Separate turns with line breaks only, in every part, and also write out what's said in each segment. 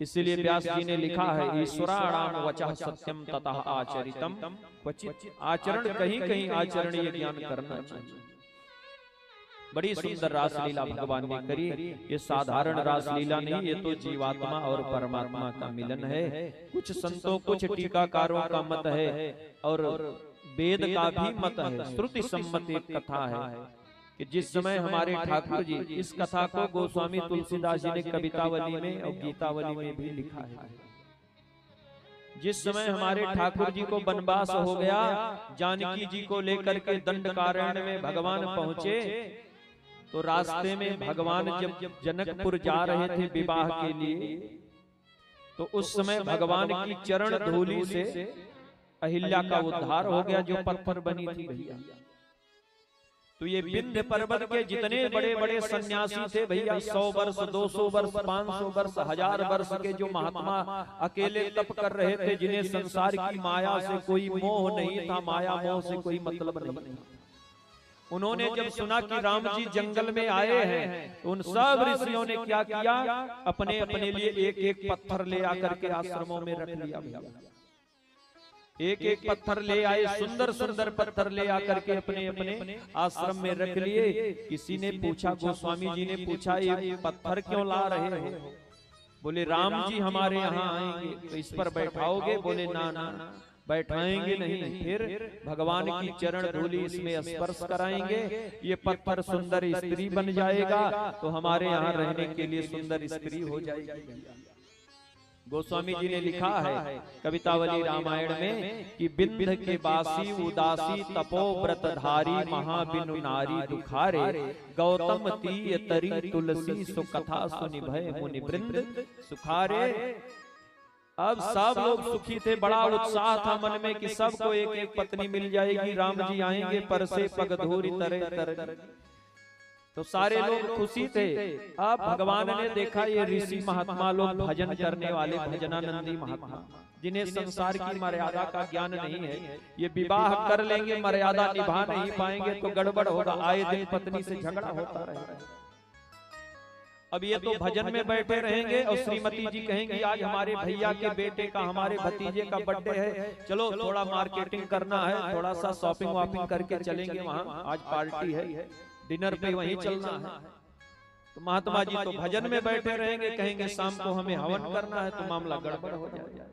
इसलिए व्यास जी ने लिखा है, ईश्वराणाम वचः सत्यम ततः आचरितम क्वचित। आचरण कहीं कहीं आचरणीय ज्ञान करना चाहिए। बड़ी सुंदर रासलीला भगवान ने करी। ये साधारण रासलीला नहीं, ये तो जीवात्मा और परमात्मा का मिलन है। कुछ संतों कुछ टीकाकारों का मत है और वेद का भी मत है, श्रुति सम्मत एक कथा है कि जिस समय हमारे ठाकुर जी, इस कथा को गोस्वामी तुलसीदास जी ने कवितावली में और गीतावली में भी लिखा है। जिस समय हमारे ठाकुर जी को वनवास हो गया, जानकी जी को लेकर के दंडकारण्य में भगवान पहुंचे, तो रास्ते में भगवान जब जनकपुर जा रहे थे विवाह के लिए, तो उस समय भगवान की चरण धूलि से अहिल्या का उद्धार हो गया, जो पत्थर बनी थी भैया। तो ये विंध्य पर्वत के जितने बड़े बड़े सन्यासी थे भैया, 100 वर्ष 200 वर्ष 500 वर्ष 1000 वर्ष के जो महात्मा अकेले तप कर रहे थे, जिन्हें संसार की माया से कोई मोह नहीं था, माया मोह से कोई मतलब नहीं था, उन्होंने जब सुना कि राम जी जंगल में आए हैं, तो उन सब ऋषियों ने क्या किया, अपने अपने लिए एक एक पत्थर ले आकर के आश्रमों में रख लिया भैया। एक एक पत्थर ले आए, सुंदर सुंदर पत्थर ले आकर के अपने अपने आश्रम में रख लिए। किसी ने पूछा, गोस्वामी जी ने पूछा, ये पत्थर क्यों ला रहे हो? बोले राम जी हमारे यहाँ आएंगे तो इस पर बैठाओगे? बोले ना ना बैठाएंगे नहीं, फिर भगवान की चरण धूलि इसमें स्पर्श कराएंगे, ये पत्थर सुंदर स्त्री बन जाएगा, तो हमारे यहाँ रहने के लिए सुंदर स्त्री हो जाएगी। गोस्वामी जी ने लिखा है कवितावली रामायण में कि बिंध के बासी उदासी तपो व्रतधारी महाबिनु नारी दुखारे, गौतम तीय तरी तुलसी सुकथा सुनिभय मुनि वृंद सुखारे। अब सब लोग सुखी थे, बड़ा उत्साह था मन में कि सबको एक एक पत्नी मिल जाएगी, राम जी आएंगे पर से पगधूरी तरे तर, तो सारे लोग खुशी थे। अब भगवान ने देखा ये ऋषि महात्मा लोग भजन करने वाले भजनानंदी महात्मा, जिन्हें संसार की मर्यादा का ज्ञान नहीं है, ये विवाह कर लेंगे, मर्यादा निभा नहीं पाएंगे तो गड़बड़ होगा, आए दिन पत्नी से झगड़ा होता रहेगा। अब ये तो भजन में बैठे रहेंगे और श्रीमती जी कहेंगी आज हमारे भैया के बेटे का, हमारे भतीजे का बर्थडे है, चलो थोड़ा मार्केटिंग करना है, थोड़ा सा शॉपिंग वॉपिंग करके चलेंगे, वहाँ आज पार्टी है, डिनर पे वहीं चलना है। तो महात्मा जी तो भजन में बैठे रहेंगे, कहेंगे शाम को हमें हवन करना है, तो मामला गड़बड़ हो जाएगा।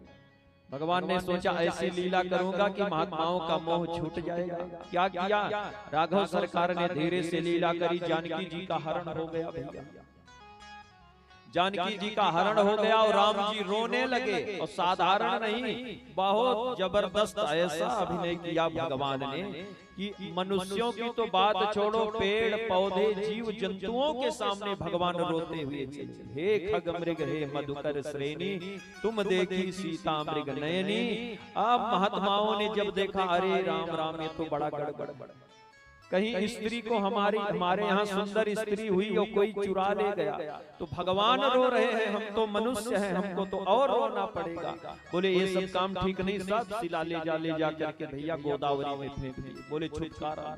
भगवान ने सोचा ऐसी लीला करूंगा कि महात्माओं का मोह छूट जाएगा। क्या किया, राघव सरकार ने धीरे से लीला करी, जानकी जी का हरण हो गया भैया, जानकी जी का हरण हो गया और राम जी रोने लगे। और साधारण नहीं, बहुत जबरदस्त ऐसा अभिनय किया भगवान ने कि मनुष्यों की तो बात छोड़ो, पेड़ पौधे जीव जंतुओं के सामने भगवान रोते हुए चले। हे खग मृग हे मधुकर श्रेणी, तुम देखी सीता मृग नयनी। अब महात्माओं ने जब देखा, अरे राम राम ये तो बड़ा गड़बड़, कहीं स्त्री को हमारे यहाँ सुंदर स्त्री हुई और कोई चुरा ले गया, तो भगवान रो रहे हैं, हम तो मनुष्य हैं, हमको तो और रोना पड़ेगा। बोले ये सब काम ठीक नहीं, सब सिला ले जा करके भैया गोदावरी में फेंक दिए। बोले छुटकारा,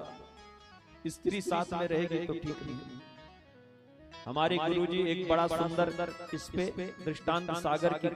स्त्री साथ में रहेगी तो ठीक नहीं। हमारे गुरुजी एक बड़ा सुंदर इस पे दृष्टांत सागर की